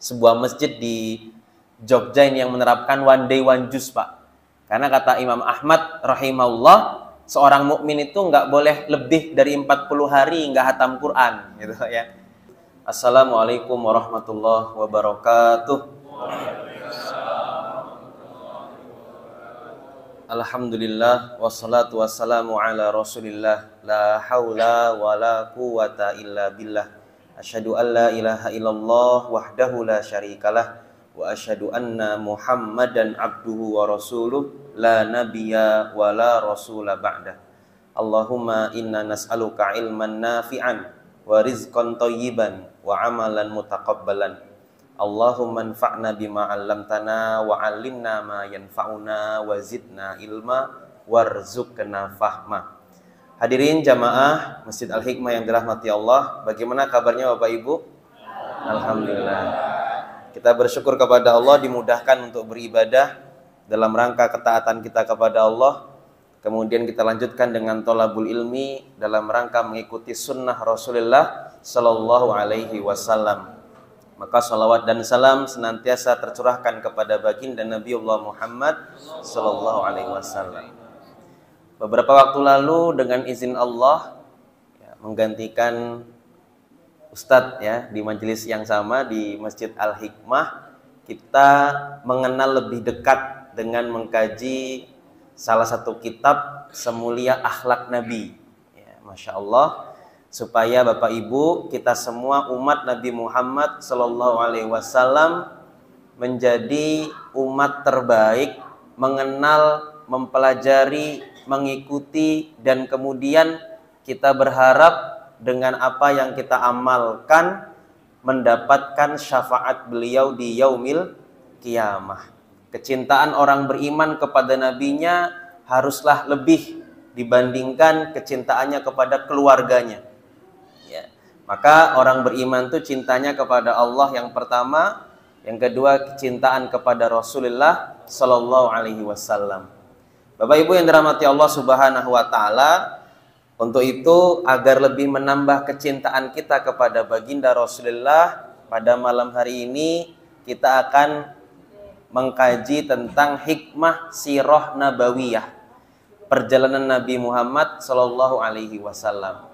sebuah masjid di Jogja ini yang menerapkan one day one juice, Pak. Karena kata Imam Ahmad rahimahullah, seorang mukmin itu nggak boleh lebih dari 40 hari nggak hatam Quran, gitu ya. Assalamualaikum warahmatullahi wabarakatuh. Alhamdulillah wassalatu wassalamu ala Rasulillah la haula wala quwata illa billah. Asyhadu an la ilaha illallah wahdahu la syarikalah wa asyhadu anna Muhammadan abduhu wa rasuluh la nabiyya wa la rasula ba'dah. Allahumma inna nas'aluka ilman nafi'an wa rizqan thayyiban wa amalan mutaqabbalan. Allahumma anfa'na bima 'allamtana wa 'allimna ma yanfa'una wa zidna ilma warzuqna fahma. Hadirin jamaah Masjid Al-Hikmah yang dirahmati Allah, bagaimana kabarnya Bapak Ibu? Alhamdulillah. Kita bersyukur kepada Allah dimudahkan untuk beribadah dalam rangka ketaatan kita kepada Allah. Kemudian kita lanjutkan dengan thalabul ilmi dalam rangka mengikuti sunnah Rasulullah sallallahu alaihi wasallam. Maka salawat dan salam senantiasa tercurahkan kepada baginda Nabiullah Muhammad sallallahu alaihi wasallam. Beberapa waktu lalu dengan izin Allah menggantikan Ustadz ya di majelis yang sama di Masjid Al-Hikmah, kita mengenal lebih dekat dengan mengkaji salah satu kitab semulia akhlak Nabi. Ya, Masya Allah. Supaya Bapak Ibu kita semua umat Nabi Muhammad sallallahu alaihi wasallam menjadi umat terbaik, mengenal, mempelajari, mengikuti, dan kemudian kita berharap dengan apa yang kita amalkan mendapatkan syafaat beliau di yaumil qiyamah. Kecintaan orang beriman kepada nabinya haruslah lebih dibandingkan kecintaannya kepada keluarganya. Maka orang beriman itu cintanya kepada Allah yang pertama, yang kedua kecintaan kepada Rasulullah sallallahu alaihi wasallam. Bapak Ibu yang dirahmati Allah Subhanahu wa taala, untuk itu agar lebih menambah kecintaan kita kepada baginda Rasulullah, pada malam hari ini kita akan mengkaji tentang hikmah sirah nabawiyah, perjalanan Nabi Muhammad sallallahu alaihi wasallam.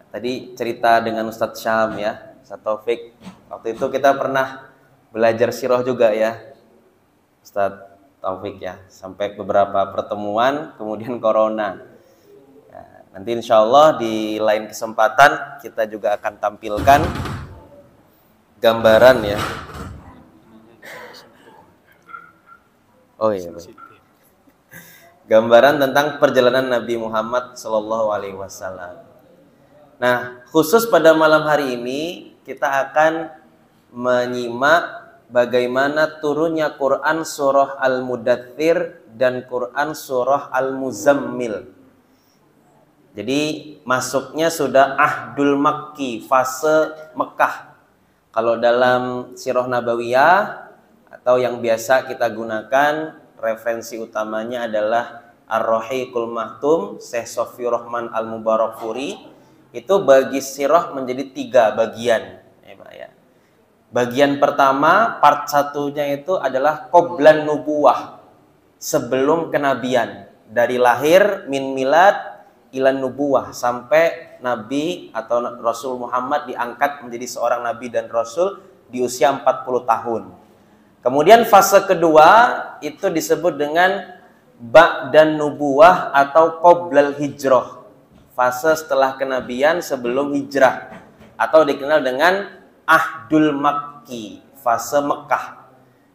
Tadi cerita dengan Ustadz Syam ya, Ustadz Taufik. Waktu itu kita pernah belajar sirah juga ya, Ustadz Taufik ya, sampai beberapa pertemuan, kemudian corona. Ya, nanti insya Allah di lain kesempatan kita juga akan tampilkan gambaran ya. Oh iya, baik. Gambaran tentang perjalanan Nabi Muhammad Sallallahu Alaihi Wasallam. Nah, khusus pada malam hari ini kita akan menyimak bagaimana turunnya Quran surah Al-Mudaththir dan Quran surah Al-Muzammil. Jadi masuknya sudah Ahdul Makki, fase Mekah. Kalau dalam sirah Nabawiyah atau yang biasa kita gunakan, referensi utamanya adalah Ar-Rahiqul Mahtum, Syekh Sofiur Rahman Al-Mubarakfuri. Itu bagi sirah menjadi 3 bagian ya, Pak, ya. Bagian pertama, part satunya itu adalah Qoblan Nubuwah, sebelum kenabian, dari lahir min milad ilan nubuwah, sampai Nabi atau Rasul Muhammad diangkat menjadi seorang Nabi dan Rasul di usia 40 tahun. Kemudian fase kedua itu disebut dengan Ba'dan Nubuwah atau Qoblal Hijrah, fase setelah kenabian sebelum hijrah, atau dikenal dengan Ahdul Makki, fase Mekah.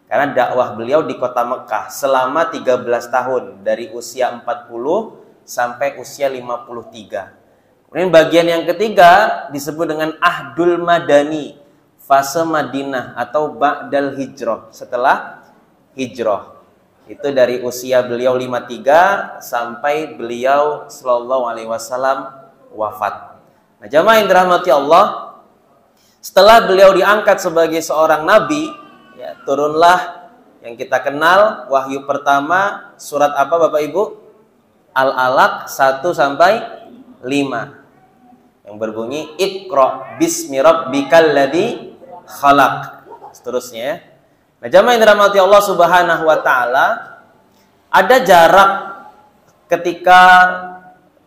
Karena dakwah beliau di kota Mekah selama 13 tahun, dari usia 40 sampai usia 53. Kemudian bagian yang ketiga disebut dengan Ahdul Madani, fase Madinah atau Ba'dal Hijrah, setelah hijrah. Itu dari usia beliau 53 sampai beliau sallallahu alaihi wasallam wafat. Nah, jamaah yang dirahmati Allah, setelah beliau diangkat sebagai seorang nabi, ya, turunlah yang kita kenal wahyu pertama, surat apa Bapak Ibu? Al-Alaq 1 sampai 5. Yang berbunyi Iqra bismi rabbikal ladzi khalaq. Seterusnya ya. Nah, jamaah yang dirahmati Allah Subhanahu wa taala, ada jarak ketika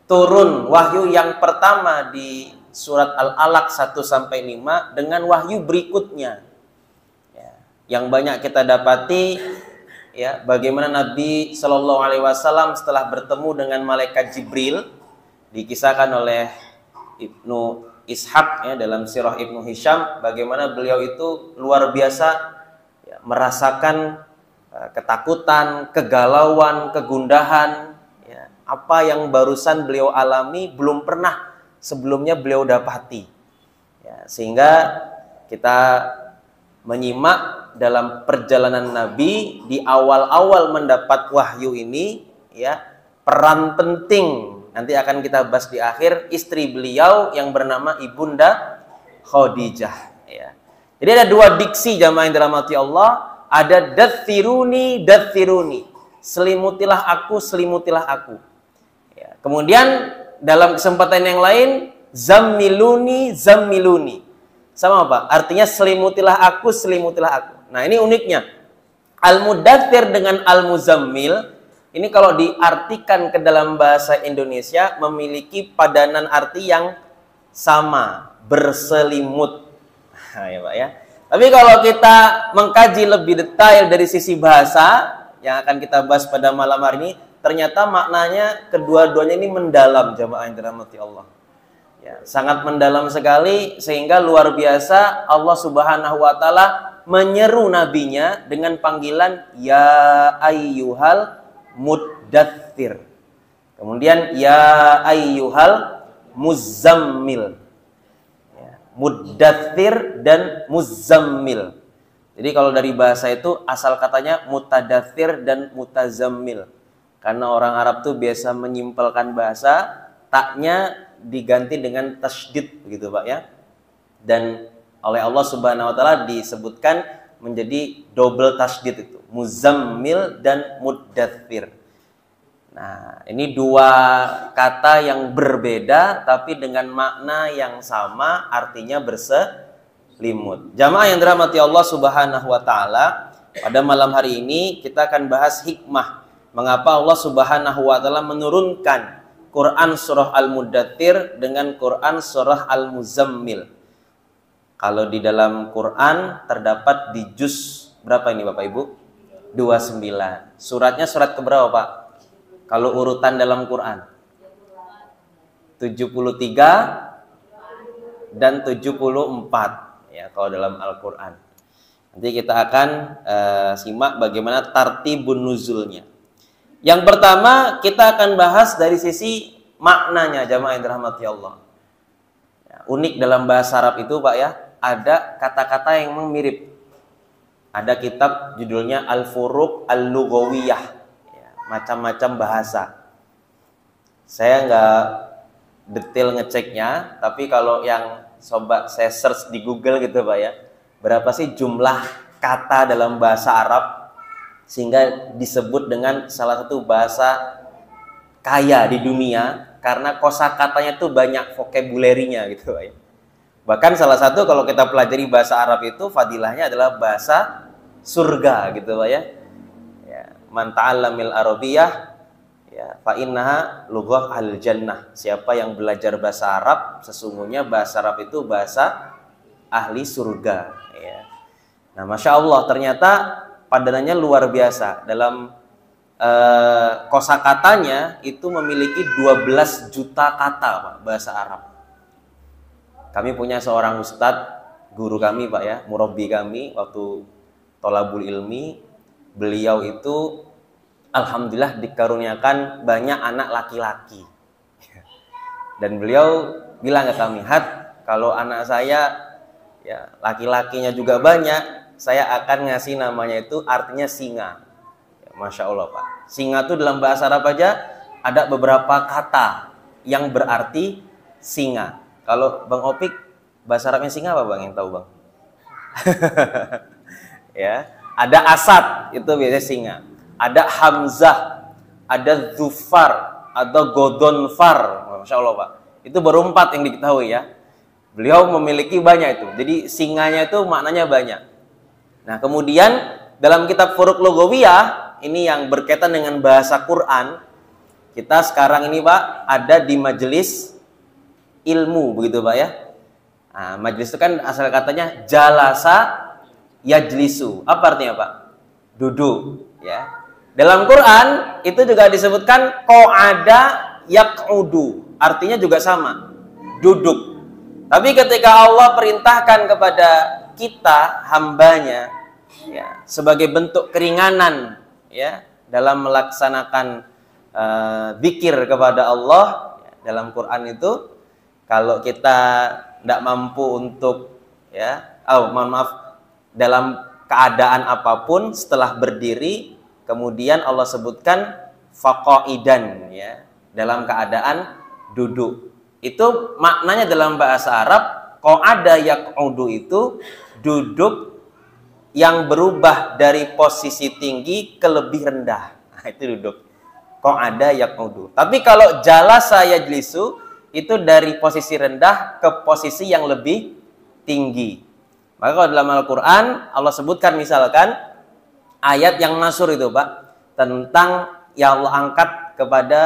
turun wahyu yang pertama di surat Al-Alaq 1 sampai 5 dengan wahyu berikutnya. Ya, yang banyak kita dapati ya, bagaimana Nabi Shallallahu alaihi wasallam setelah bertemu dengan malaikat Jibril, dikisahkan oleh Ibnu Ishaq ya, dalam sirah Ibnu Hisham, bagaimana beliau itu luar biasa ya, merasakan ketakutan, kegalauan, kegundahan ya, apa yang barusan beliau alami belum pernah sebelumnya beliau dapati ya, sehingga kita menyimak dalam perjalanan Nabi di awal-awal mendapat wahyu ini ya, peran penting nanti akan kita bahas di akhir istri beliau yang bernama Ibunda Khadijah ya. Jadi ada dua diksi jamaah yang dirahmati Allah, ada dathiruni dathiruni, selimutilah aku ya. Kemudian dalam kesempatan yang lain zammiluni zammiluni, sama apa? Artinya selimutilah aku. Nah, ini uniknya. Al-Mudaththir dengan Al-Muzammil ini kalau diartikan ke dalam bahasa Indonesia memiliki padanan arti yang sama, berselimut. Nah, ya Pak ya. Tapi kalau kita mengkaji lebih detail dari sisi bahasa yang akan kita bahas pada malam hari ini, ternyata maknanya kedua-duanya ini mendalam jamaah yang dirahmati Allah. Ya, sangat mendalam sekali sehingga luar biasa Allah Subhanahu wa taala menyeru nabinya dengan panggilan ya ayyuhal muddaththir. Kemudian ya ayyuhal muzammil. Ya, muddaththir dan muzammil. Jadi kalau dari bahasa itu asal katanya mutadaththir dan mutazammil. Karena orang Arab tuh biasa menyimpelkan bahasa, taknya diganti dengan tasydid begitu Pak ya. Dan oleh Allah Subhanahu wa taala disebutkan menjadi double tasydid itu, muzammil dan muddaththir. Nah, ini dua kata yang berbeda tapi dengan makna yang sama, artinya berselimut. Jamaah yang dirahmati Allah Subhanahu wa taala, pada malam hari ini kita akan bahas hikmah mengapa Allah Subhanahu wa taala menurunkan Quran surah Al-Mudaththir dengan Quran surah Al-Muzammil. Kalau di dalam Quran terdapat di juz berapa ini Bapak Ibu? 29. Suratnya surat keberapa Pak? Kalau urutan dalam Quran? 73 dan 74 ya kalau dalam Al-Quran. Nanti kita akan simak bagaimana tartibun nuzulnya. Yang pertama kita akan bahas dari sisi maknanya jamaah yang dirahmati Allah. Ya, unik dalam bahasa Arab itu Pak ya, ada kata-kata yang memang mirip. Ada kitab judulnya Al-Furuq Al-Lughawiyah ya, macam-macam bahasa. Saya nggak detail ngeceknya, tapi kalau yang coba saya search di Google gitu Pak ya, berapa sih jumlah kata dalam bahasa Arab sehingga disebut dengan salah satu bahasa kaya di dunia karena kosakatanya tuh banyak vocabulary-nya gitu Pak ya. Bahkan salah satu kalau kita pelajari bahasa Arab itu fadilahnya adalah bahasa surga gitu Pak ya. Ya, man ta'allamil arabiyyah ya fa innaha lughah al jannah. Siapa yang belajar bahasa Arab, sesungguhnya bahasa Arab itu bahasa ahli surga ya. Nah, Masya Allah ternyata padanannya luar biasa. Dalam kosakatanya itu memiliki 12 juta kata Pak, bahasa Arab. Kami punya seorang ustadz, guru kami Pak ya, murabbi kami waktu tolabul ilmi. Beliau itu alhamdulillah dikaruniakan banyak anak laki-laki. Dan beliau bilang ke kami, "Hat, kalau anak saya ya laki-lakinya juga banyak, saya akan ngasih namanya itu artinya singa." Ya, Masya Allah Pak. Singa itu dalam bahasa Arab aja ada beberapa kata yang berarti singa. Kalau Bang Opik, bahasa Arabnya singa apa Bang yang tahu Bang? Ya, ada asad, itu biasanya singa. Ada hamzah, ada zufar, ada godonfar. Masya Allah Pak. Itu baru 4 yang diketahui ya. Beliau memiliki banyak itu. Jadi singanya itu maknanya banyak. Nah, kemudian dalam kitab Furuq Lughawiyah ini yang berkaitan dengan bahasa Quran, kita sekarang ini Pak ada di majelis ilmu, begitu Pak ya. Nah, majelis itu kan asal katanya jalasa yajlisu. Apa artinya Pak? Duduk, ya. Dalam Quran itu juga disebutkan qa'ada yaq'udu. Artinya juga sama, duduk. Tapi ketika Allah perintahkan kepada kita hambanya, ya, sebagai bentuk keringanan, ya, dalam melaksanakan zikir kepada Allah, ya, dalam Quran itu kalau kita tidak mampu untuk, ya, mohon maaf, dalam keadaan apapun setelah berdiri, kemudian Allah sebutkan faqaidan, ya, dalam keadaan duduk. Itu maknanya dalam bahasa Arab, qa'ada yaq'udu itu duduk yang berubah dari posisi tinggi ke lebih rendah. Nah, itu duduk. Qa'ada yaq'udu. Tapi kalau jalasa yajlisu itu dari posisi rendah ke posisi yang lebih tinggi. Maka kalau dalam Al-Quran Allah sebutkan misalkan ayat yang masyhur itu Pak, tentang yang Allah angkat kepada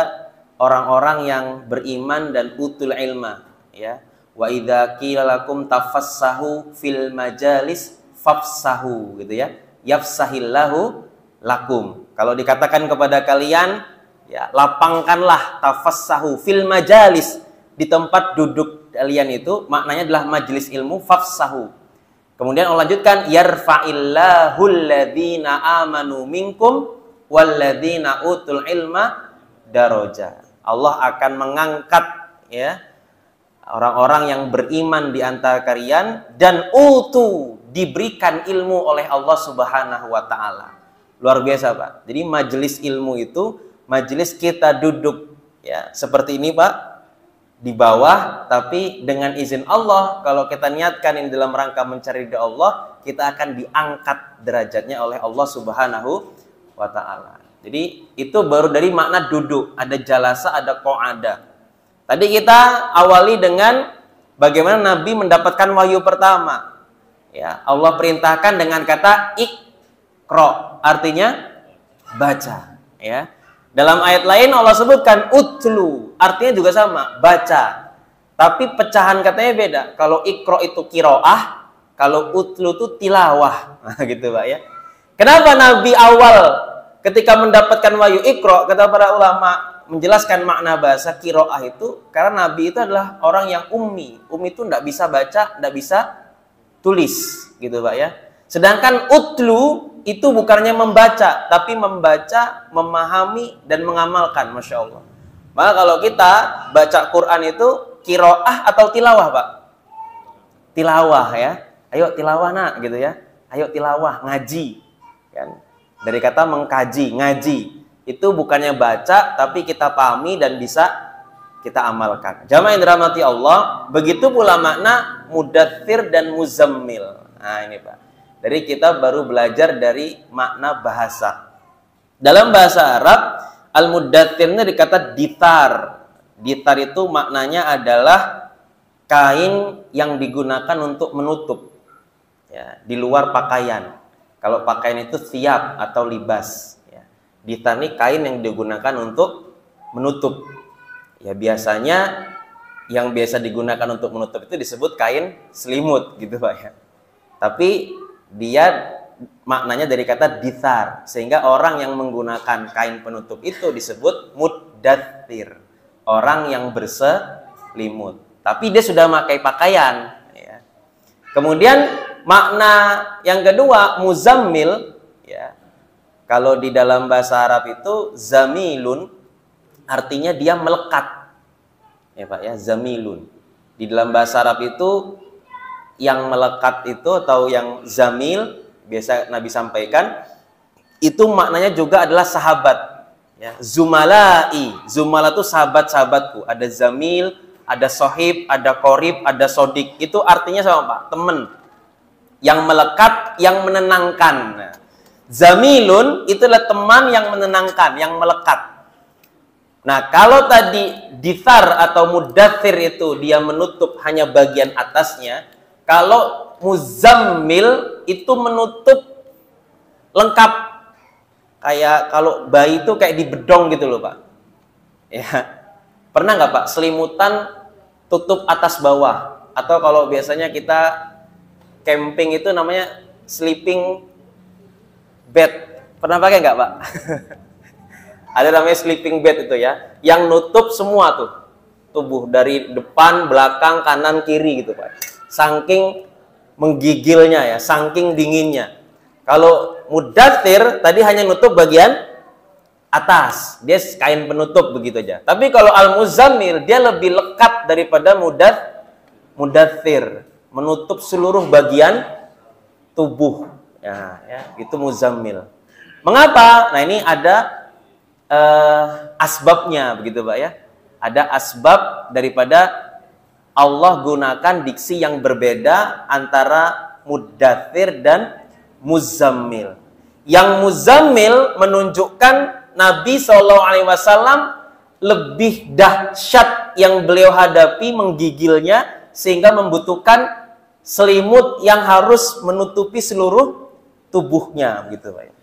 orang-orang yang beriman dan utul ilma, ya. Wa idza qila lakum tafassahu fil majalis fafsahu, gitu ya. Yafsahillahu lakum. Kalau dikatakan kepada kalian, ya, lapangkanlah, tafassahu fil majalis, di tempat duduk kalian itu, maknanya adalah majelis ilmu, fafsahu. Kemudian Allah lanjutkan, yarfa'illahu alladhina amanu minkum walladhina utul ilma daraja. Allah akan mengangkat, ya, orang-orang yang beriman di antara kalian dan diberikan ilmu oleh Allah Subhanahu wa taala. Luar biasa, Pak. Jadi majelis ilmu itu majelis kita duduk, ya, seperti ini, Pak, di bawah, tapi dengan izin Allah, kalau kita niatkan ini dalam rangka mencari ridha Allah, kita akan diangkat derajatnya oleh Allah Subhanahu wa taala. Jadi itu baru dari makna duduk, ada jalasa, ada qa'ada. Tadi kita awali dengan bagaimana Nabi mendapatkan wahyu pertama. Ya, Allah perintahkan dengan kata iqra, artinya baca, ya. Dalam ayat lain Allah sebutkan utlu, artinya juga sama, baca. Tapi pecahan katanya beda. Kalau iqra itu qiraah, kalau utlu itu tilawah. Nah, gitu Pak ya. Kenapa Nabi awal ketika mendapatkan wahyu iqra, kata para ulama menjelaskan makna bahasa qiraah itu, karena Nabi itu adalah orang yang ummi. Ummi itu tidak bisa baca, tidak bisa tulis, gitu Pak ya. Sedangkan utlu itu bukannya membaca, tapi membaca, memahami, dan mengamalkan. Masya Allah. Maka kalau kita baca Quran itu qiraah atau tilawah, Pak? Tilawah, ya. Ayo tilawah nak, gitu ya. Ayo tilawah, ngaji. Kan? Dari kata mengkaji, ngaji. Itu bukannya baca, tapi kita pahami dan bisa kita amalkan. Jamaah yang dirahmati Allah, begitu pula makna mudaththir dan muzammil. Nah ini Pak. Dari kita baru belajar dari makna bahasa. Dalam bahasa Arab, al-mudaththir ini dikata ditar. Ditar itu maknanya adalah kain yang digunakan untuk menutup, ya, di luar pakaian. Kalau pakaian itu thiyab atau libas, ya. Ditar ini kain yang digunakan untuk menutup. Ya biasanya yang biasa digunakan untuk menutup itu disebut kain selimut, gitu Pak ya. Tapi dia maknanya dari kata dithar, sehingga orang yang menggunakan kain penutup itu disebut mudaththir, orang yang berselimut. Tapi dia sudah memakai pakaian, ya. Kemudian makna yang kedua muzammil, ya. Kalau di dalam bahasa Arab itu zamilun, artinya dia melekat, ya Pak ya, zamilun. Di dalam bahasa Arab itu yang melekat itu atau yang zamil biasa Nabi sampaikan itu maknanya juga adalah sahabat, ya. Zumalai, zumala itu sahabat-sahabatku. Ada zamil, ada sohib, ada korib, ada sodik. Itu artinya sama Pak, teman yang melekat, yang menenangkan. Nah, zamilun itulah teman yang menenangkan, yang melekat. Nah, kalau tadi dithar atau mudaththir itu dia menutup hanya bagian atasnya, kalau muzammil itu menutup lengkap. Kayak kalau bayi itu kayak dibedong gitu loh, Pak. Ya. Pernah nggak, Pak, selimutan tutup atas bawah? Atau kalau biasanya kita camping itu namanya sleeping bed. Pernah pakai nggak, Pak? Ada namanya sleeping bed itu ya, yang nutup semua tuh tubuh dari depan, belakang, kanan, kiri gitu, Pak. Saking menggigilnya ya, saking dinginnya. Kalau mudaththir tadi hanya nutup bagian atas, dia kain penutup begitu aja. Tapi kalau al-muzammil dia lebih lekat daripada mudaththir, menutup seluruh bagian tubuh. Ya, itu muzammil. Mengapa? Nah, ini ada asbabnya begitu, Pak ya. Ada asbab daripada Allah gunakan diksi yang berbeda antara mudaththir dan muzammil. Yang muzammil menunjukkan Nabi SAW lebih dahsyat yang beliau hadapi menggigilnya sehingga membutuhkan selimut yang harus menutupi seluruh tubuhnya begitu, Pak.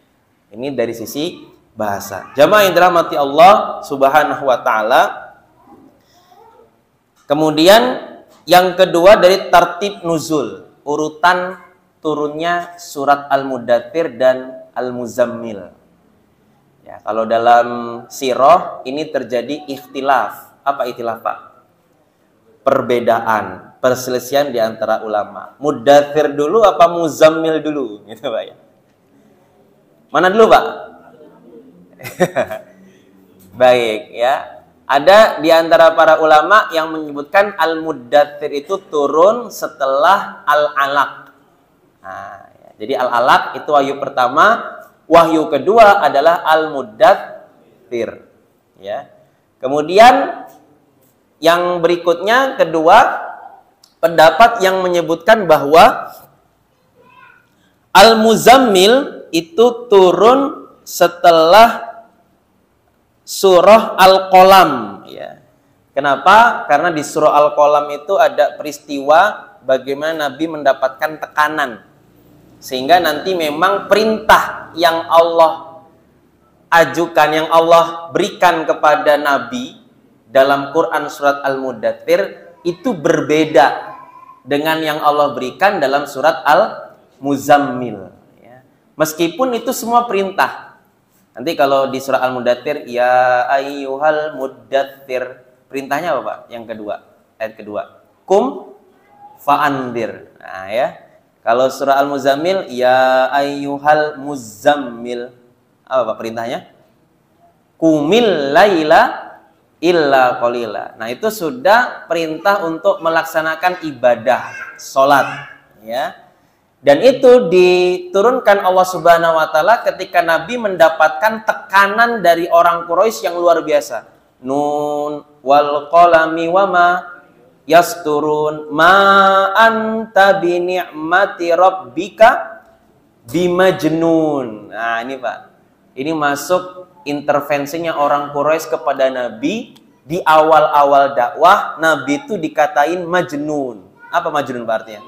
Ini dari sisi bahasa. Jamaah yang dirahmati Allah Subhanahu wa taala. Kemudian yang kedua dari tartib nuzul, urutan turunnya surat Al-Mudaththir dan Al-Muzammil. Ya, kalau dalam sirah ini terjadi ikhtilaf. Apa ikhtilaf, Pak? Perbedaan, perselisihan di antara ulama. Mudaththir dulu apa Muzammil dulu? Gitu, Pak ya. Mana dulu, Pak? Baik ya. Ada di antara para ulama yang menyebutkan Al-Mudaththir itu turun setelah Al-Alaq. Nah, ya. Jadi Al-Alaq itu wahyu pertama, wahyu kedua adalah Al-Mudaththir. Ya. Kemudian yang berikutnya kedua pendapat yang menyebutkan bahwa Al-Muzammil itu turun setelah surah Al-Qalam ya. Kenapa? Karena di surah Al-Qalam itu ada peristiwa bagaimana Nabi mendapatkan tekanan. Sehingga nanti memang perintah yang Allah ajukan, yang Allah berikan kepada Nabi dalam Quran surat Al-Mudaththir itu berbeda dengan yang Allah berikan dalam surat Al-Muzammil ya. Meskipun itu semua perintah. Nanti kalau di surah Al-Mudaththir, ya ayyuhal mudaththir, perintahnya apa, Pak? Yang kedua, ayat kedua. Kum fa'andir. Nah ya. Kalau surah Al-Muzammil, ya ayyuhal muzammil. Apa, Pak, perintahnya? Qumil laila illa qalila. Nah, itu sudah perintah untuk melaksanakan ibadah, sholat. Ya. Dan itu diturunkan Allah Subhanahu wa taala ketika Nabi mendapatkan tekanan dari orang Quraisy yang luar biasa. Nun wal qalami wama yasturun ma anta bi ni'mati rabbika bimajnun. Nah, ini, Pak. Ini masuk intervensinya orang Quraisy kepada Nabi di awal-awal dakwah. Nabi itu dikatain majnun. Apa majnun, Pak, artinya?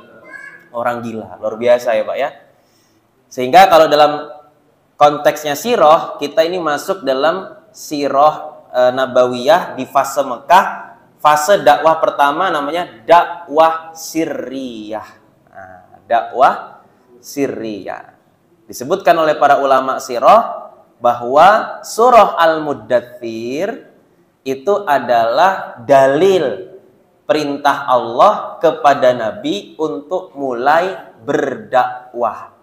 Orang gila, luar biasa ya, Pak ya. Sehingga kalau dalam konteksnya sirah, kita ini masuk dalam sirah nabawiyah di fase Mekah. Fase dakwah pertama namanya dakwah sirriyah. Nah, dakwah sirriyah. Disebutkan oleh para ulama sirah bahwa surah Al-Mudaththir itu adalah dalil perintah Allah kepada Nabi untuk mulai berdakwah.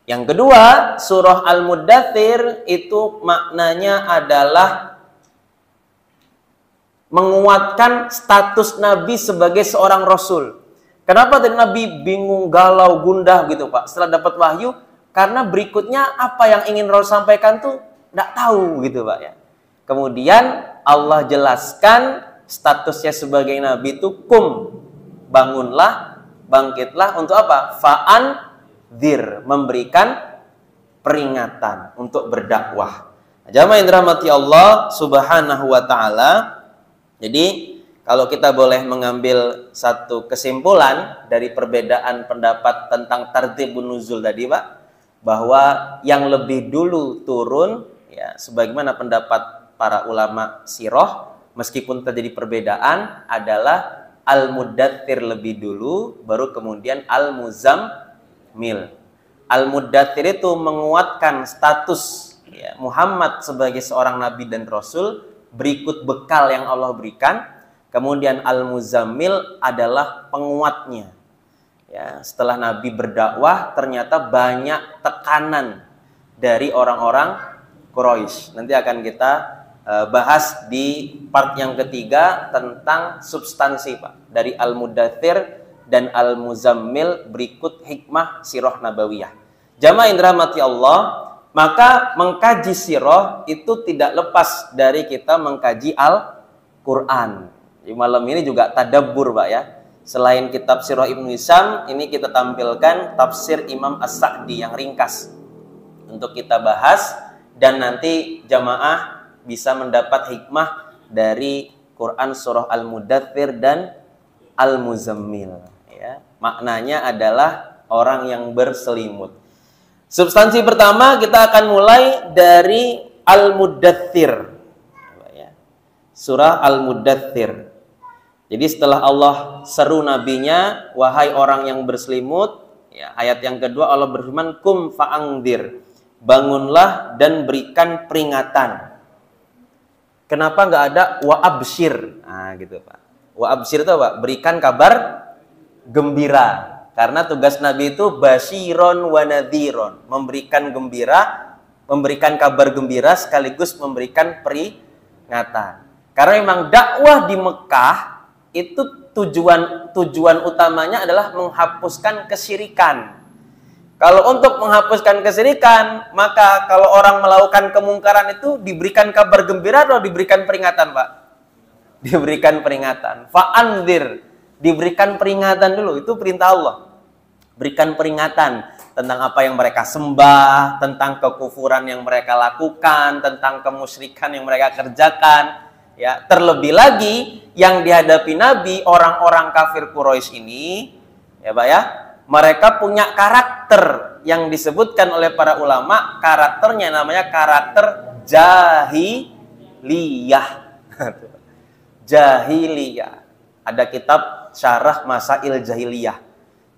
Yang kedua, surah Al-Mudaththir itu maknanya adalah menguatkan status Nabi sebagai seorang Rasul. Kenapa tadi Nabi bingung, galau, gundah gitu, Pak? Setelah dapat wahyu, karena berikutnya apa yang ingin Rasul sampaikan tuh tidak tahu gitu, Pak ya. Kemudian Allah jelaskan statusnya sebagai Nabi itu kum, bangunlah, bangkitlah untuk apa? Fa'an dir, memberikan peringatan untuk berdakwah. Jamaah yang dirahmati Allah Subhanahu wa taala. Jadi, kalau kita boleh mengambil satu kesimpulan dari perbedaan pendapat tentang tartibun nuzul tadi, Pak, bahwa yang lebih dulu turun ya sebagaimana pendapat para ulama sirah, meskipun terjadi perbedaan, adalah Al-Muddatsir lebih dulu, baru kemudian Al-Muzammil. Al-Muddatsir itu menguatkan status ya, Muhammad sebagai seorang nabi dan rasul berikut bekal yang Allah berikan. Kemudian Al-Muzammil adalah penguatnya. Ya, setelah Nabi berdakwah ternyata banyak tekanan dari orang-orang Quraisy. Nanti akan kita bahas di part yang ketiga tentang substansi, Pak, dari Al-Muddatsir dan Al-Muzammil berikut hikmah sirah nabawiyah. Jamaah yang dirahmati Allah, maka mengkaji sirah itu tidak lepas dari kita mengkaji Al-Qur'an. Di malam ini juga tadabbur, Pak ya. Selain kitab Sirah Ibnu Hisham, ini kita tampilkan tafsir Imam As-Sa'di yang ringkas untuk kita bahas, dan nanti jamaah bisa mendapat hikmah dari Quran surah Al-Muddatsir dan Al-Muzammil ya. Maknanya adalah orang yang berselimut. Substansi pertama kita akan mulai dari Al-Muddatsir ya. Surah Al-Muddatsir. Jadi setelah Allah seru nabinya, wahai orang yang berselimut ya, ayat yang kedua Allah berfirman, kum fa'angdir, bangunlah dan berikan peringatan. Kenapa nggak ada wa absyir? Nah, gitu, Pak. Wa absyir itu apa? Berikan kabar gembira. Karena tugas Nabi itu basyiron wa nadhiron, memberikan gembira, memberikan kabar gembira sekaligus memberikan peringatan. Karena memang dakwah di Mekah itu tujuan utamanya adalah menghapuskan kesyirikan. Kalau untuk menghapuskan kesyirikan, maka kalau orang melakukan kemungkaran itu diberikan kabar gembira atau diberikan peringatan, Pak? Diberikan peringatan. Fa'anzir, diberikan peringatan dulu, itu perintah Allah. Berikan peringatan tentang apa yang mereka sembah, tentang kekufuran yang mereka lakukan, tentang kemusyrikan yang mereka kerjakan. Ya, terlebih lagi yang dihadapi Nabi, orang-orang kafir Quraisy ini, ya, Pak ya, mereka punya karakter yang disebutkan oleh para ulama, karakternya namanya karakter jahiliyah. Jahiliyah. Ada kitab Syarah Masail Jahiliyah.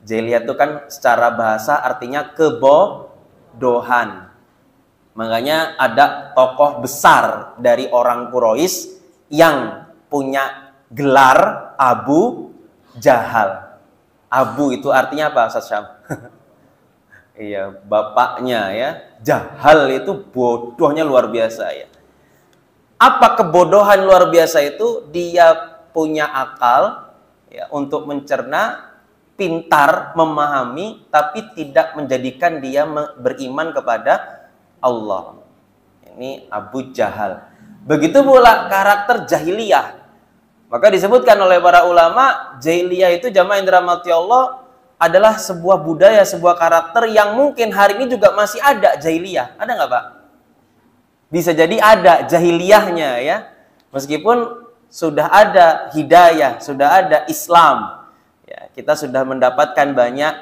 Jahiliyah itu kan secara bahasa artinya kebodohan. Makanya ada tokoh besar dari orang Quraisy yang punya gelar Abu Jahal. Abu itu artinya apa, Ustaz Syam? Iya, bapaknya ya. Jahal itu bodohnya luar biasa ya. Apa kebodohan luar biasa itu? Dia punya akal ya untuk mencerna, pintar memahami, tapi tidak menjadikan dia beriman kepada Allah. Ini Abu Jahal. Begitu pula karakter jahiliyah. Maka disebutkan oleh para ulama, jahiliyah itu jamaah yang dirahmati Allah adalah sebuah budaya, sebuah karakter yang mungkin hari ini juga masih ada jahiliyah. Ada nggak, Pak? Bisa jadi ada jahiliyahnya ya. Meskipun sudah ada hidayah, sudah ada Islam. Ya, kita sudah mendapatkan banyak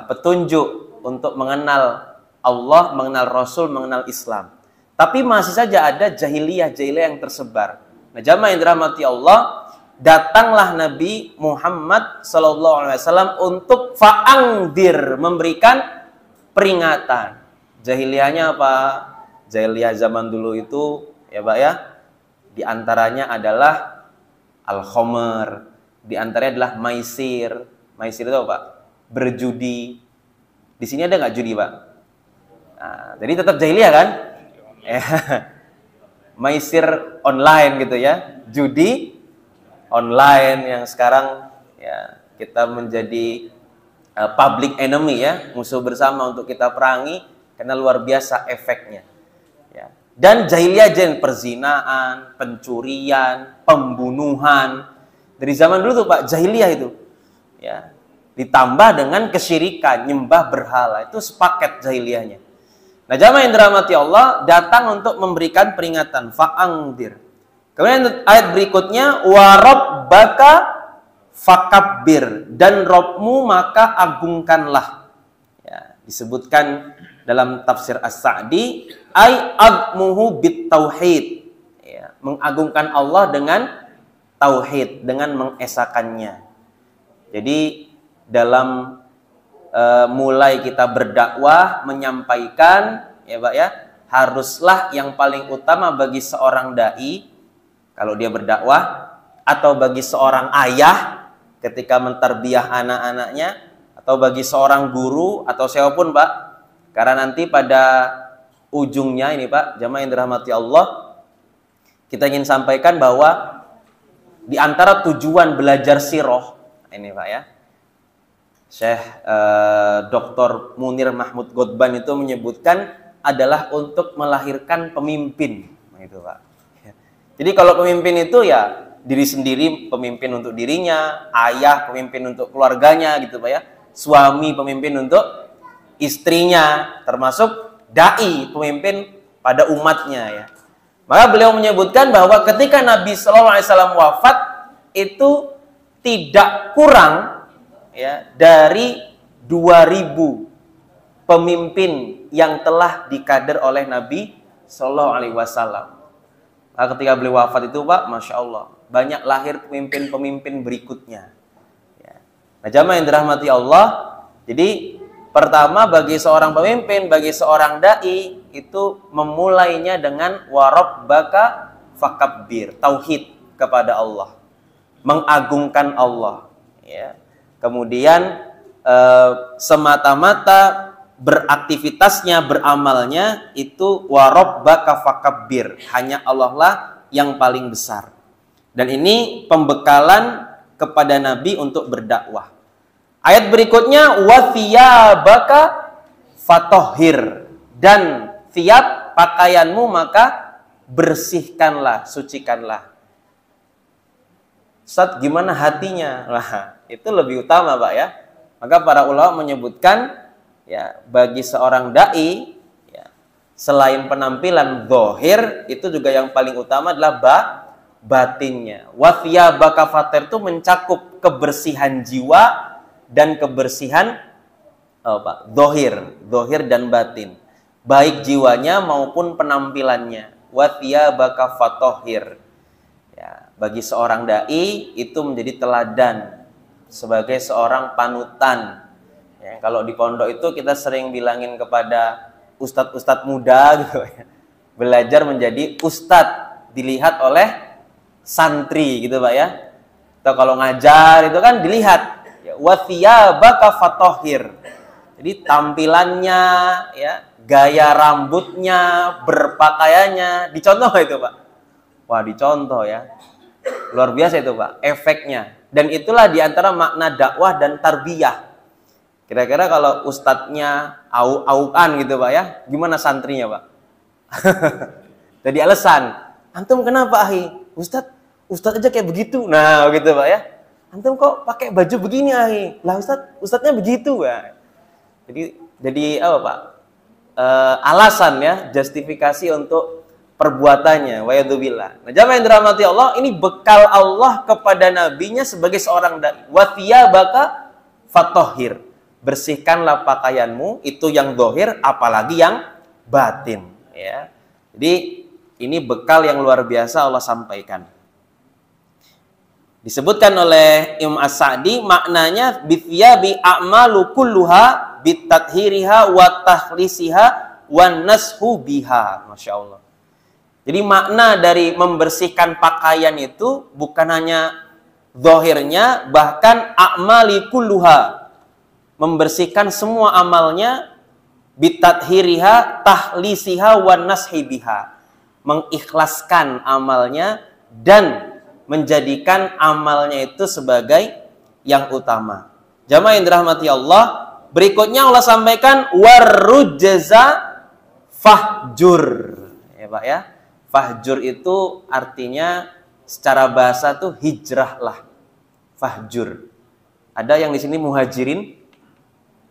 petunjuk untuk mengenal Allah, mengenal Rasul, mengenal Islam. Tapi masih saja ada jahiliyah-jahiliyah yang tersebar. Nah, jamaah yang dirahmati Allah, datanglah Nabi Muhammad SAW untuk fa'angdir, memberikan peringatan. Jahiliyahnya apa? Jahiliyah zaman dulu itu, ya Pak ya, diantaranya adalah al-khomer, diantaranya adalah maisir. Maisir itu apa, Pak? Berjudi. Di sini ada nggak judi, Pak? Nah, jadi tetap jahiliyah kan? Maisir online gitu ya, judi online yang sekarang ya kita menjadi public enemy ya, musuh bersama untuk kita perangi karena luar biasa efeknya ya. Dan jahiliyah perzinaan, pencurian, pembunuhan dari zaman dulu tuh, Pak, jahiliyah itu ya, ditambah dengan kesyirikan, nyembah berhala, itu sepaket jahiliyahnya. Nah, jamaah yang dirahmati Allah datang untuk memberikan peringatan, fa'angdir. Kemudian ayat berikutnya, wa rabbaka fakabbir, dan Rabbmu maka agungkanlah. Ya, disebutkan dalam tafsir As-Sa'di, ay agmuhu bit tauhid. Ya, mengagungkan Allah dengan tauhid, dengan mengesakannya. Jadi dalam mulai kita berdakwah, menyampaikan, ya Pak ya, haruslah yang paling utama bagi seorang dai kalau dia berdakwah, atau bagi seorang ayah ketika mentarbiyah anak-anaknya, atau bagi seorang guru atau siapapun Pak, karena nanti pada ujungnya ini Pak, jamaah yang dirahmati Allah, kita ingin sampaikan bahwa di antara tujuan belajar sirah ini Pak ya, Syekh Dr. Munir Mahmud Godban itu menyebutkan adalah untuk melahirkan pemimpin, gitu Pak. Jadi kalau pemimpin itu ya diri sendiri, pemimpin untuk dirinya, ayah pemimpin untuk keluarganya, gitu Pak ya. Suami pemimpin untuk istrinya, termasuk dai pemimpin pada umatnya ya. Maka beliau menyebutkan bahwa ketika Nabi Shallallahu Alaihi Wasallam wafat itu tidak kurang ya dari 2000 pemimpin yang telah dikader oleh Nabi Shallallahu Alaihi Wasallam. Nah, ketika beliau wafat itu Pak, masya Allah, banyak lahir pemimpin-pemimpin berikutnya. Ya. Nah, jamaah yang dirahmati Allah, jadi pertama bagi seorang pemimpin, bagi seorang dai itu memulainya dengan warabbaka fakabbir, tauhid kepada Allah, mengagungkan Allah. Ya. Kemudian semata-mata beraktivitasnya, beramalnya itu warabbaka fakabbir, hanya Allah lah yang paling besar. Dan ini pembekalan kepada Nabi untuk berdakwah. Ayat berikutnya, wa thiyabaka fatahhir, dan thiyab pakaianmu maka bersihkanlah, sucikanlah. Ustaz, gimana hatinya? Nah, itu lebih utama Pak ya. Maka para ulama menyebutkan ya, bagi seorang dai ya, selain penampilan zahir, itu juga yang paling utama adalah batinnya. Wa thiyabaka fatahhir itu mencakup kebersihan jiwa dan kebersihan zahir dan batin, baik jiwanya maupun penampilannya. Wa thiyabaka fatahhir. Ya, bagi seorang dai itu menjadi teladan sebagai seorang panutan. Ya, kalau di pondok itu kita sering bilangin kepada ustadz-ustadz muda gitu ya, belajar menjadi ustadz dilihat oleh santri gitu Pak ya. Atau kalau ngajar itu kan dilihat ya, wa thiyabaka fatahhir. Jadi tampilannya ya, gaya rambutnya, berpakaiannya dicontoh itu Pak. Wah, dicontoh ya. Luar biasa itu Pak, efeknya. Dan itulah diantara makna dakwah dan tarbiyah. Kira-kira kalau ustadznya au-auan gitu Pak ya, gimana santrinya Pak? Jadi alasan, antum kenapa ahi? Ustadz aja kayak begitu. Nah gitu Pak ya. Antum kok pakai baju begini ahi? Lah ustadznya begitu Pak. Jadi apa Pak? Alasan ya, justifikasi untuk perbuatannya, wa'yadzubillah. Nah, jamaah yang dirahmati Allah, ini bekal Allah kepada nabinya sebagai seorang dai. Wa thiyabaka fatahhir. Bersihkanlah pakaianmu, itu yang zahir, apalagi yang batin, ya. Jadi ini bekal yang luar biasa Allah sampaikan. Disebutkan oleh Imam As-Sa'di, maknanya bithiyabi a'malu kulluha bitathhiriha wa takhlisiha wa nashu biha. Masya Allah. Jadi makna dari membersihkan pakaian itu bukan hanya zahirnya, bahkan a'mali kulluha, membersihkan semua amalnya, bitathhiriha, tahlisiha, wa nashi biha, mengikhlaskan amalnya dan menjadikan amalnya itu sebagai yang utama. Jamaah yang dirahmati Allah, berikutnya Allah sampaikan warujza fahjur. Ya Pak ya. Fahjur itu artinya secara bahasa tuh hijrah lah. Fahjur. Ada yang di sini muhajirin?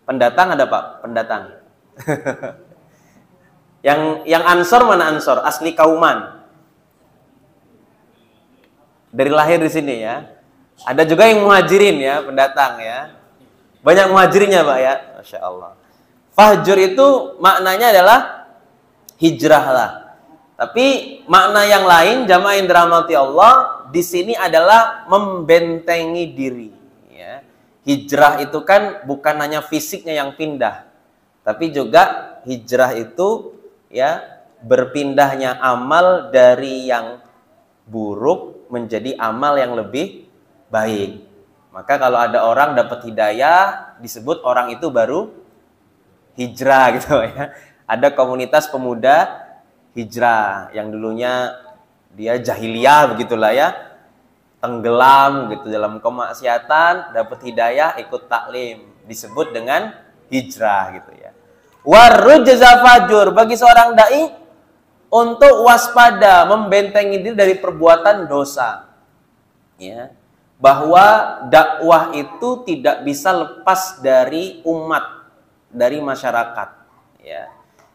Pendatang ada Pak? Pendatang. Yang Ansor mana Ansor? Asli Kauman. Dari lahir di sini ya. Ada juga yang Muhajirin ya, pendatang ya. Banyak Muhajirinnya, Pak ya. Masya Allah. Fahjur itu maknanya adalah hijrah lah. Tapi makna yang lain, jamaah yang dirahmati Allah, di sini adalah membentengi diri. Ya. Hijrah itu kan bukan hanya fisiknya yang pindah, tapi juga hijrah itu ya berpindahnya amal dari yang buruk menjadi amal yang lebih baik. Maka kalau ada orang dapat hidayah, disebut orang itu baru hijrah gitu ya. Ada komunitas pemuda hijrah yang dulunya dia jahiliyah begitulah ya, tenggelam gitu dalam kemaksiatan, dapat hidayah, ikut taklim, disebut dengan hijrah gitu ya. Warujza fajur, bagi seorang dai untuk waspada, membentengi diri dari perbuatan dosa. Ya. Bahwa dakwah itu tidak bisa lepas dari umat, dari masyarakat, ya.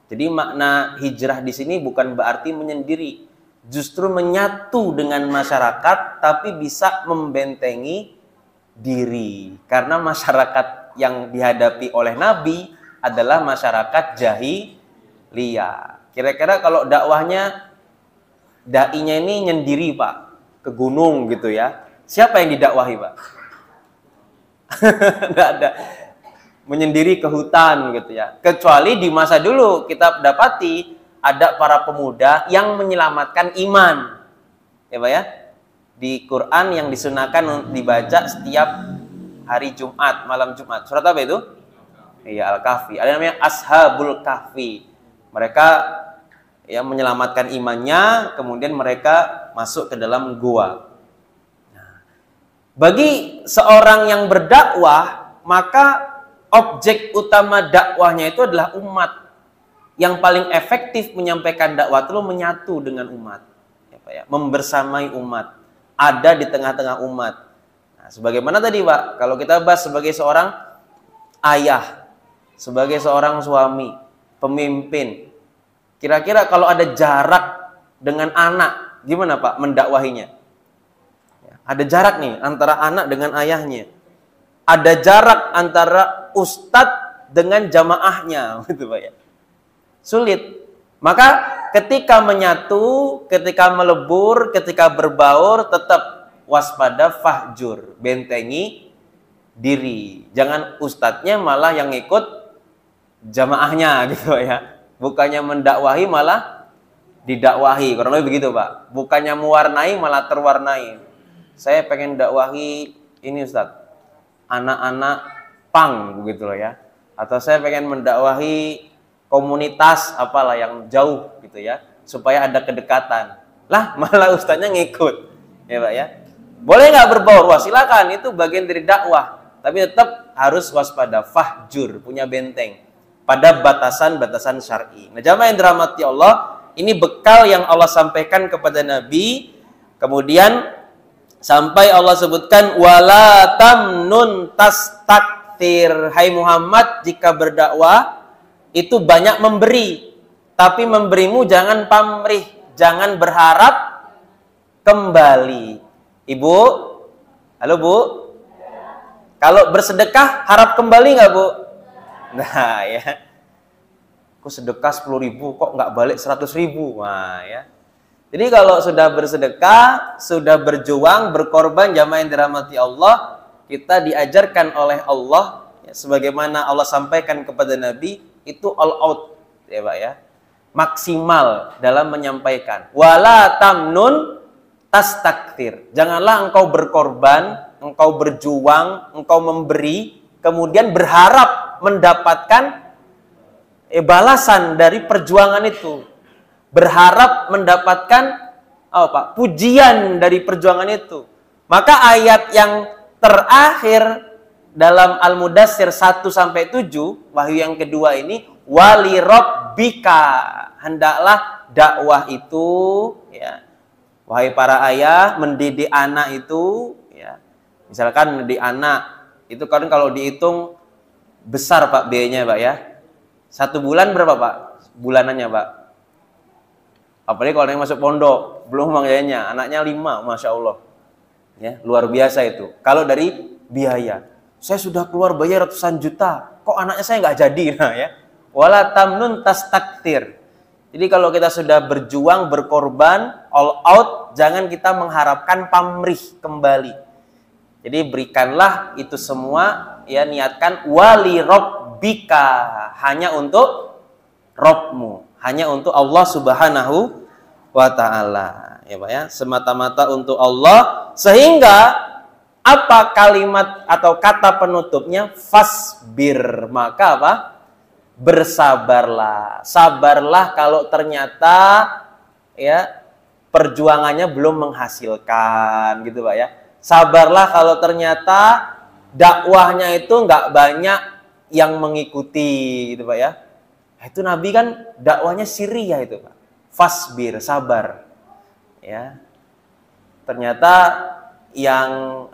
Jadi makna hijrah di sini bukan berarti menyendiri, justru menyatu dengan masyarakat, tapi bisa membentengi diri. Karena masyarakat yang dihadapi oleh Nabi adalah masyarakat jahiliyah. Kira-kira kalau dakwahnya, dai-nya ini nyendiri Pak, ke gunung gitu ya, siapa yang didakwahi Pak? Nggak ada. Menyendiri ke hutan gitu ya. Kecuali di masa dulu kita dapati ada para pemuda yang menyelamatkan iman. Ya Pak ya. Di Quran yang disunahkan dibaca setiap hari Jumat, malam Jumat. Surat apa itu? Iya, Al-Kahfi. Ada namanya Ashabul Kahfi. Mereka yang menyelamatkan imannya, kemudian mereka masuk ke dalam gua. Nah, bagi seorang yang berdakwah, maka objek utama dakwahnya itu adalah umat. Yang paling efektif menyampaikan dakwah itu menyatu dengan umat, ya Pak ya, membersamai umat, ada di tengah-tengah umat. Nah, sebagaimana tadi Pak, kalau kita bahas sebagai seorang ayah, sebagai seorang suami, pemimpin, kira-kira kalau ada jarak dengan anak, gimana Pak mendakwahinya? Ya, ada jarak nih antara anak dengan ayahnya. Ada jarak antara ustadz dengan jamaahnya, gitu Pak ya. Sulit. Maka ketika menyatu, ketika melebur, ketika berbaur, tetap waspada, fahjur, bentengi diri. Jangan ustadznya malah yang ikut jamaahnya, gitu Pak ya. Bukannya mendakwahi malah didakwahi. Kurang lebih begitu Pak. Bukannya mewarnai malah terwarnai. Saya pengen dakwahi ini ustadz, anak-anak pang begitu loh ya, atau saya pengen mendakwahi komunitas apalah yang jauh gitu ya, supaya ada kedekatan. Lah malah ustaznya ngikut, ya Pak ya. Boleh nggak berbaur? Wah silakan, itu bagian dari dakwah, tapi tetap harus waspada, fahjur, punya benteng pada batasan-batasan syar'i. Nah jamaah yang dirahmati Allah, ini bekal yang Allah sampaikan kepada Nabi. Kemudian sampai Allah sebutkan wala tamnun tastakthir. Hai Muhammad, jika berdakwah itu banyak memberi, tapi memberimu jangan pamrih, jangan berharap kembali. Ibu, halo Bu, kalau bersedekah harap kembali nggak Bu? Nah ya, kok sedekah 10.000 kok nggak balik 100.000? Nah ya. Jadi kalau sudah bersedekah, sudah berjuang, berkorban, jamaah yang dirahmati Allah, kita diajarkan oleh Allah, ya, sebagaimana Allah sampaikan kepada Nabi, itu all out, ya Pak ya, maksimal dalam menyampaikan. Wala tamnun tastakthir. Janganlah engkau berkorban, engkau berjuang, engkau memberi, kemudian berharap mendapatkan balasan dari perjuangan itu. Berharap mendapatkan pujian dari perjuangan itu. Maka ayat yang terakhir dalam Al-Mudassir 1-7, wahyu yang kedua ini, wali rabbika, hendaklah dakwah itu, ya, wahai para ayah, mendidik anak itu, ya, misalkan mendidik anak itu kan kalau dihitung besar Pak biayanya Pak ya. 1 bulan berapa Pak? Bulanannya Pak? Apalagi kalau yang masuk pondok, belum biayanya, anaknya 5, Masya Allah. Ya, luar biasa itu. Kalau dari biaya, saya sudah keluar bayar ratusan juta, kok anaknya saya nggak jadi? Nah, ya. Wala tamnun tastaktir. Jadi kalau kita sudah berjuang, berkorban, all out, jangan kita mengharapkan pamrih kembali. Jadi berikanlah itu semua, ya, niatkan wali rabbika, hanya untuk Rabbmu, hanya untuk Allah Subhanahu wa ta'ala, ya Pak ya, semata-mata untuk Allah. Sehingga apa kalimat atau kata penutupnya? Fasbir, maka apa? Bersabarlah. Sabarlah kalau ternyata ya perjuangannya belum menghasilkan, gitu Pak ya. Sabarlah kalau ternyata dakwahnya itu nggak banyak yang mengikuti, gitu Pak ya. Itu Nabi kan dakwahnya Syria itu Pak. Fasbir, sabar. Ya. Ternyata yang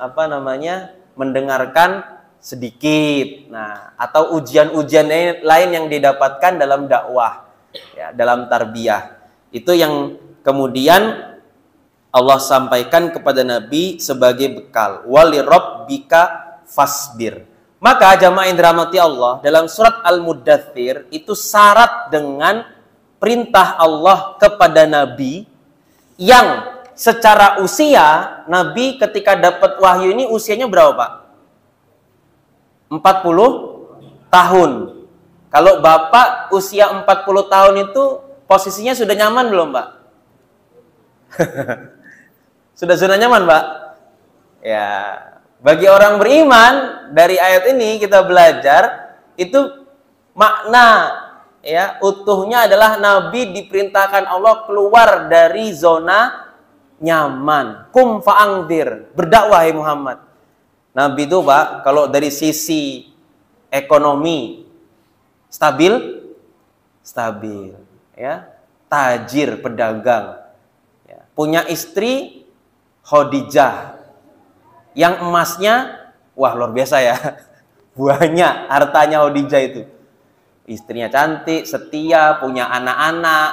mendengarkan sedikit. Nah, atau ujian-ujian lain yang didapatkan dalam dakwah, ya, dalam tarbiyah. Itu yang kemudian Allah sampaikan kepada Nabi sebagai bekal. Wali rabbika fasbir. Maka jamaah yang dirahmati Allah, dalam surat Al-Muddathir itu syarat dengan perintah Allah kepada Nabi yang secara usia, Nabi ketika dapat wahyu ini usianya berapa Pak? 40 tahun. Kalau Bapak usia 40 tahun itu posisinya sudah nyaman belum Pak? Sudah nyaman Pak? Ya. Bagi orang beriman, dari ayat ini kita belajar itu makna ya utuhnya adalah Nabi diperintahkan Allah keluar dari zona nyaman. Kum fa'angdir, berdakwah Muhammad. Nabi itu Pak, kalau dari sisi ekonomi stabil ya, tajir, pedagang ya. Punya istri Khadijah yang emasnya, wah luar biasa ya, banyak hartanya Khadijah itu. Istrinya cantik, setia, punya anak-anak.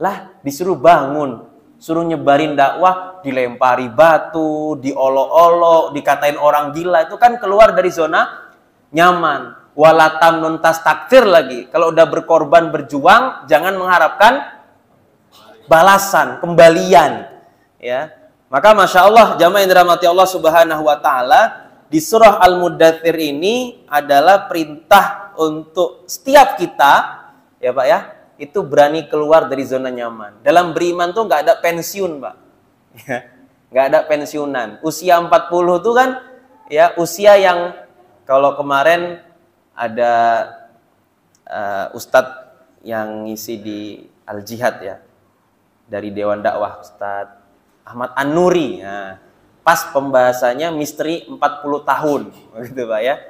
Lah disuruh bangun, suruh nyebarin dakwah, dilempari batu, diolok-olok, dikatain orang gila. Itu kan keluar dari zona nyaman. Walatam nuntas takfir lagi. Kalau udah berkorban, berjuang, jangan mengharapkan balasan, kembalian. Ya. Maka Masya Allah, jamaah yang dirahmati Allah Subhanahu wa ta'ala, di surah Al-Muddathir ini adalah perintah untuk setiap kita, ya Pak ya, itu berani keluar dari zona nyaman. Dalam beriman tuh nggak ada pensiun Pak. Ya, nggak ada pensiunan. Usia 40 tuh kan, ya usia yang kalau kemarin ada Ustadz yang ngisi di Al-Jihad ya, dari Dewan Dakwah, Ustadz Ahmad An-Nuri. Nah, pas pembahasannya misteri 40 tahun, begitu Pak ya.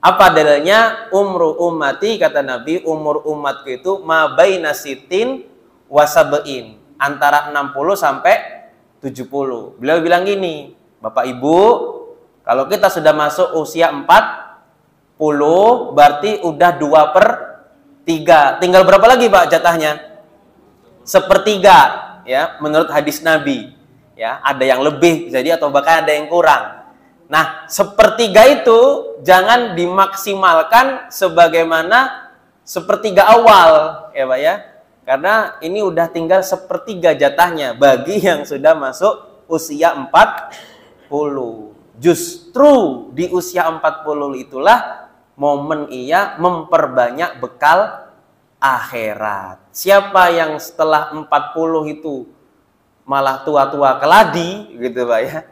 Apa dalilnya? Umru ummati, kata Nabi, umur umatku itu ma baina sitin wa sab'in, antara 60 sampai 70. Beliau bilang gini, Bapak Ibu, kalau kita sudah masuk usia 40, berarti udah 2/3. Tinggal berapa lagi Pak jatahnya? 1/3 ya, menurut hadis Nabi. Ya, ada yang lebih jadi atau bahkan ada yang kurang. Nah, 1/3 itu jangan dimaksimalkan sebagaimana 1/3 awal, ya Pak ya. Karena ini udah tinggal 1/3 jatahnya bagi yang sudah masuk usia 40. Justru di usia 40 itulah momen ia memperbanyak bekal akhirat. Siapa yang setelah 40 itu malah tua-tua keladi, gitu Pak ya,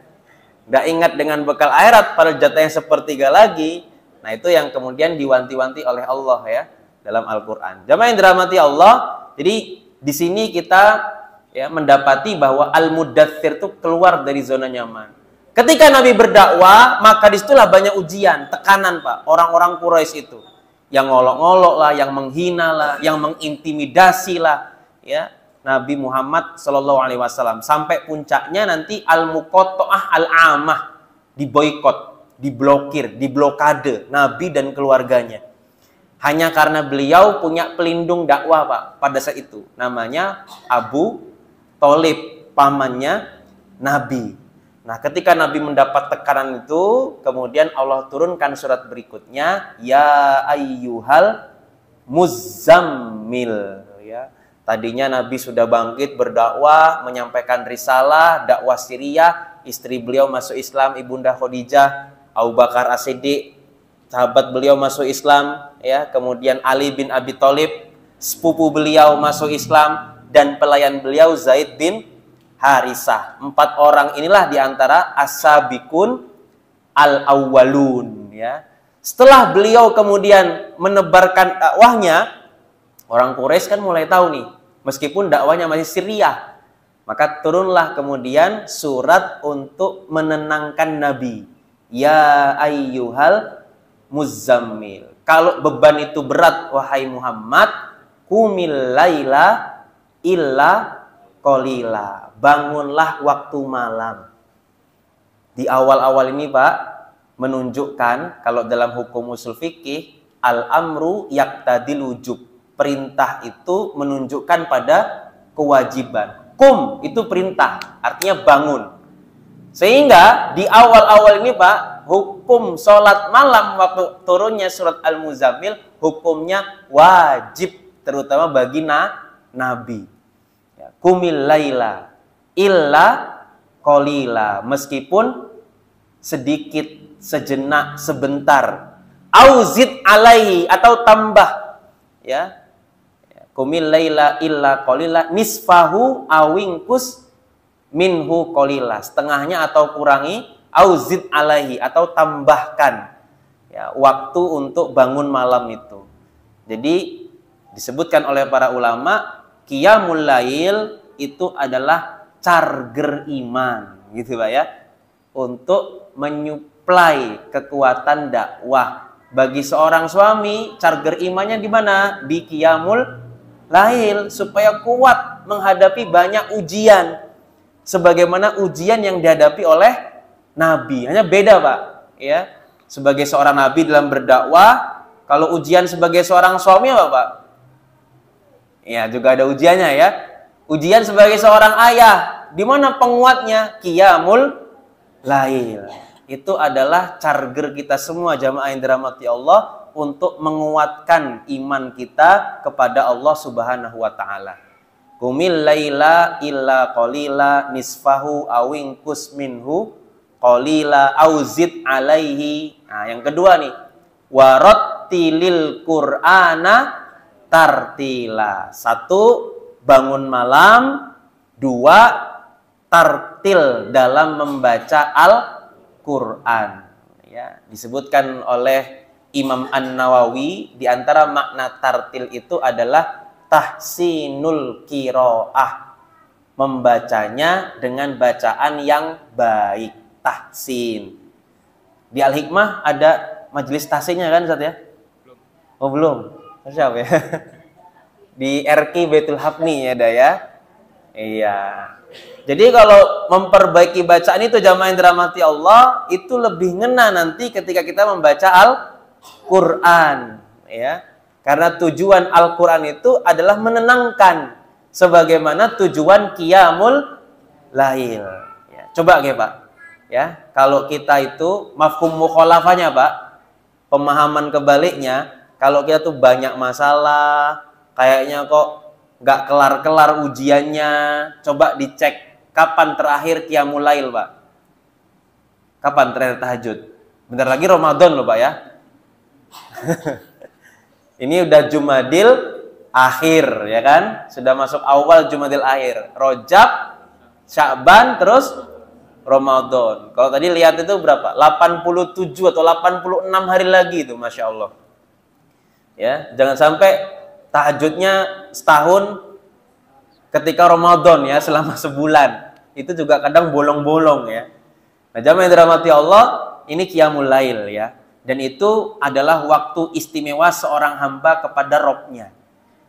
nggak ingat dengan bekal akhirat pada jatahnya 1/3 lagi. Nah itu yang kemudian diwanti-wanti oleh Allah ya dalam Al-Quran. Jamaah yang dirahmati Allah, jadi di sini kita ya mendapati bahwa Al-Muddathir itu keluar dari zona nyaman. Ketika Nabi berdakwah, maka disitulah banyak ujian, tekanan Pak. Orang-orang Quraisy itu yang ngolok-ngolok lah, yang menghina lah, yang mengintimidasi lah, ya Nabi Muhammad Shallallahu Alaihi Wasallam. Sampai puncaknya nanti al-muqatta'ah al-amah, diboikot, diblokir, diblokade Nabi dan keluarganya. Hanya karena beliau punya pelindung dakwah, Pak, pada saat itu. Namanya Abu Thalib, pamannya Nabi. Nah, ketika Nabi mendapat tekanan itu, kemudian Allah turunkan surat berikutnya, Ya ayyuhal muzammil. Ya. Tadinya Nabi sudah bangkit berdakwah, menyampaikan risalah, dakwah Syria, istri beliau masuk Islam, Ibunda Khadijah, Abu Bakar As-Siddiq, sahabat beliau masuk Islam, ya, kemudian Ali bin Abi Thalib, sepupu beliau masuk Islam, dan pelayan beliau Zaid bin Harisah. 4 orang inilah diantara as-sabiqun al-awwalun, ya. Setelah beliau kemudian menebarkan dakwahnya, orang Quraisy kan mulai tahu nih, meskipun dakwahnya masih Syria, maka turunlah kemudian surat untuk menenangkan Nabi. Ya ayyuhal muzammil. Kalau beban itu berat, wahai Muhammad, qumil laila illa qalila. Bangunlah waktu malam. Di awal-awal ini, Pak, menunjukkan kalau dalam hukum usul fikih, al-amru yaqtadil wujub. Perintah itu menunjukkan pada kewajiban. Kum itu perintah, artinya bangun. Sehingga di awal-awal ini, Pak, hukum sholat malam waktu turunnya surat Al-Muzammil, hukumnya wajib, terutama bagi Nabi. Ya, Qumil laila illa qalila, meskipun sedikit, sejenak, sebentar. Auzid alaihi, atau tambah. Ya. Qumil laila illa qalila nisfahu awingkus minhu qalila, setengahnya atau kurangi, auzid alaihi, atau tambahkan, ya, waktu untuk bangun malam itu. Jadi disebutkan oleh para ulama, qiyamul lail itu adalah charger iman, gitu Pak ya, untuk menyuplai kekuatan dakwah. Bagi seorang suami, charger imannya di mana? Di qiyamul lail, supaya kuat menghadapi banyak ujian. Sebagaimana ujian yang dihadapi oleh Nabi. Hanya beda, Pak. Ya, sebagai seorang Nabi dalam berdakwah, kalau ujian sebagai seorang suami apa, Pak? Ya, juga ada ujiannya ya. Ujian sebagai seorang ayah, di mana penguatnya? Qiyamul lail. Itu adalah charger kita semua jamaah yang dirahmati Allah untuk menguatkan iman kita kepada Allah Subhanahu wa taala. Qumil laila illa qalila nisfahu awingkus minhu qalila auzid alaihi. Nah, yang kedua nih, warattilil qur'ana tartila. 1, bangun malam. 2, tartil dalam membaca Al-Qur'an. Ya, disebutkan oleh Imam An-Nawawi, di antara makna tartil itu adalah tahsinul qiraah, membacanya dengan bacaan yang baik, tahsin. Di Al-Hikmah ada majelis tahsinnya kan, Ustaz ya? Belum. Oh, belum. Siapa ya? Di RQ Baitul Hafni ada ya? Iya. Jadi kalau memperbaiki bacaan itu jamaah yang dirahmati Allah, itu lebih ngena nanti ketika kita membaca Al-Qur'an, ya. Karena tujuan Al-Quran itu adalah menenangkan, sebagaimana tujuan qiyamul lail. Ya, coba ya Pak, ya, kalau kita itu mafhum mukhalafahnya Pak, pemahaman kebaliknya, kalau kita tuh banyak masalah, kayaknya kok nggak kelar-kelar ujiannya, coba dicek kapan terakhir qiyamul lail Pak. Kapan terakhir tahajud? Bentar lagi Ramadan loh Pak ya. Ini udah Jumadil akhir ya kan? Sudah masuk awal Jumadil akhir. Rajab, Sya'ban, terus Ramadan. Kalau tadi lihat itu berapa? 87 atau 86 hari lagi itu, Masya Allah. Ya, jangan sampai tahajudnya setahun ketika Ramadan ya, selama sebulan. Itu juga kadang bolong-bolong ya. Nah, jamaah yang dirahmati Allah, ini qiyamul lail ya. Dan itu adalah waktu istimewa seorang hamba kepada Robnya.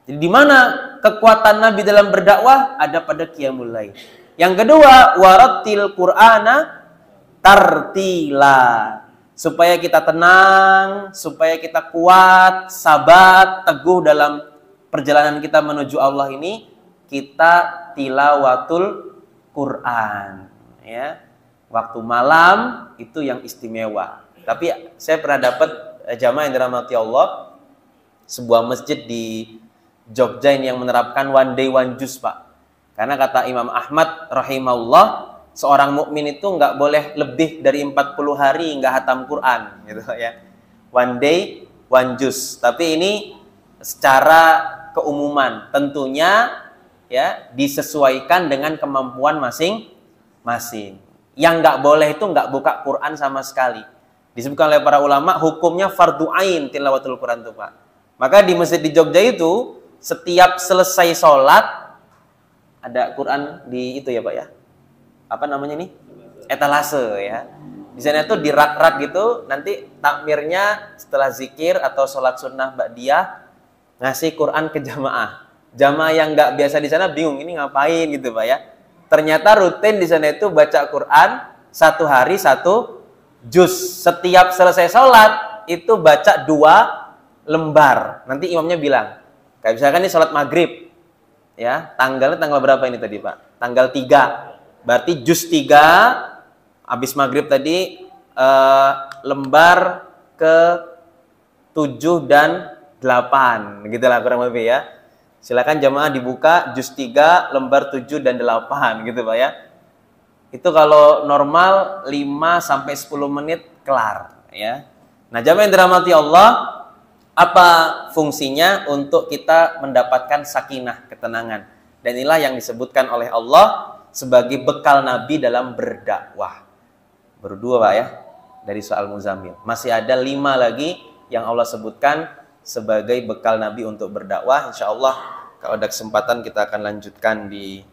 Jadi di mana kekuatan Nabi dalam berdakwah? Ada pada qiyamul lail. Yang kedua, warattil Qur'ana tartila. supaya kita tenang, supaya kita kuat, sabar, teguh dalam perjalanan kita menuju Allah ini, kita tilawatul Quran, ya. Waktu malam itu yang istimewa. Tapi saya pernah dapat jamaah yang dirahmati Allah, sebuah masjid di Jogja ini yang menerapkan one day one juz, Pak. Karena kata Imam Ahmad rahimahullah, seorang mukmin itu nggak boleh lebih dari 40 hari nggak hatam Quran, gitu ya. One day one juz. Tapi ini secara keumuman, tentunya ya disesuaikan dengan kemampuan masing-masing. Yang nggak boleh itu nggak buka Quran sama sekali. Disebutkan oleh para ulama, hukumnya fardu ain tilawatul Quran itu, Pak. Maka di masjid di Jogja itu, setiap selesai sholat, ada Quran di itu ya, Pak ya. Apa namanya nih? Etalase ya. Di sana itu di rak-rak gitu, nanti takmirnya setelah zikir atau sholat sunnah ba'diyah, ngasih Quran ke jamaah. Jamaah yang nggak biasa di sana bingung, ini ngapain gitu, Pak ya. Ternyata rutin di sana itu baca Quran 1 hari 1 juz. Setiap selesai sholat itu baca 2 lembar. Nanti imamnya bilang, kayak misalkan ini sholat maghrib, ya tanggalnya tanggal berapa ini tadi, Pak? Tanggal 3. Berarti juz 3 habis maghrib tadi, lembar ke 7 dan 8, gitulah kurang lebih ya. Silakan jamaah dibuka juz 3 lembar 7 dan 8 gitu, Pak ya. Itu kalau normal 5 sampai 10 menit kelar ya. Nah, jamaah yang dirahmati Allah, apa fungsinya? Untuk kita mendapatkan sakinah, ketenangan. Dan inilah yang disebutkan oleh Allah sebagai bekal Nabi dalam berdakwah. Baru 2, Pak ya, dari soal Muzammil. Masih ada 5 lagi yang Allah sebutkan sebagai bekal Nabi untuk berdakwah. Insya Allah kalau ada kesempatan kita akan lanjutkan di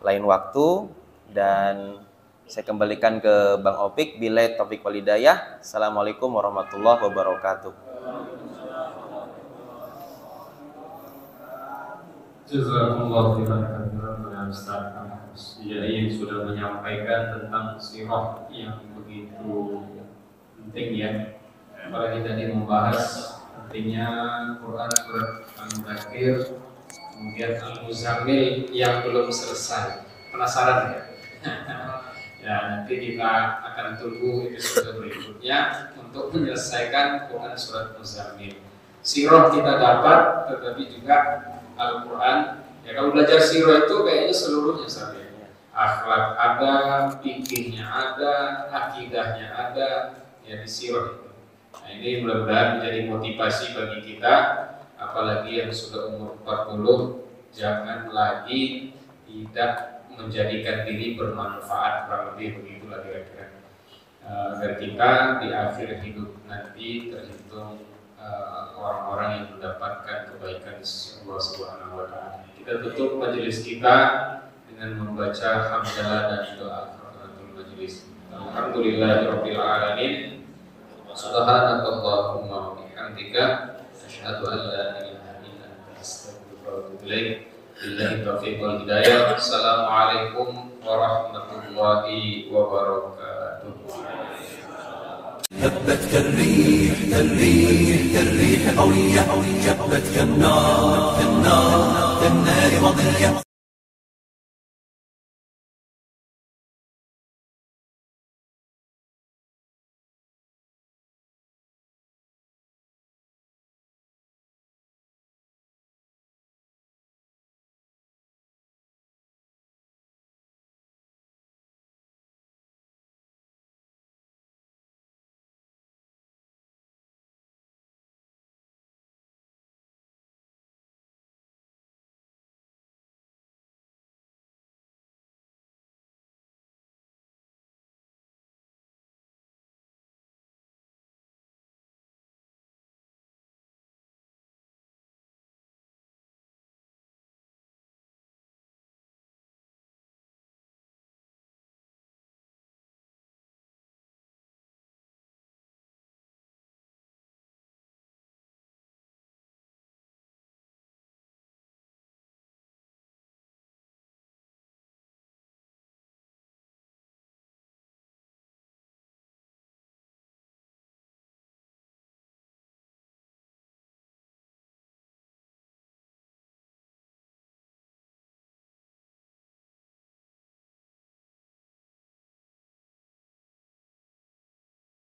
lain waktu. Dan saya kembalikan ke Bang Opik. Billahi taufiq wal hidayah. Assalamualaikum warahmatullahi wabarakatuh. Jazakumullah khairan Ustaz yang sudah menyampaikan tentang sirah yang begitu penting ya. Apalagi tadi membahas pentingnya Quran surat Al-Mudaththir, kemudian Al-Muzammil yang belum selesai. Penasaran ya? Ya, nanti kita akan tunggu episode berikutnya untuk menyelesaikan Quran surat Muzammil. Sirah kita dapat, tetapi juga Al-Quran. Ya, kalau belajar sirah itu kayaknya seluruhnya saja. Akhlak ada, fikihnya ada, akidahnya ada, ya di sirah itu. Nah, ini mudah-mudahan menjadi motivasi bagi kita, apalagi yang sudah umur 40, jangan lagi tidak menjadikan diri bermanfaat, kurang lebih begitulah kira-kira. Agar kita di akhir hidup nanti terhitung orang-orang yang mendapatkan kebaikan Allah Subhanahu wa taala. Kita tutup majelis kita dengan membaca hamdalah dan doa kafaratul majelis. Alhamdulillahirabbil alamin. Subhanakallahumma wa bihamdika asyhadu an la ilaha illa anta astaghfiruka wa atubu ilaik. Billahi taufiq wal hidayah. Assalamualaikum warahmatullahi wabarakatuh. هبت كالريح كالريح كالريح قوية جبت كالنار كالنار كالنار مضية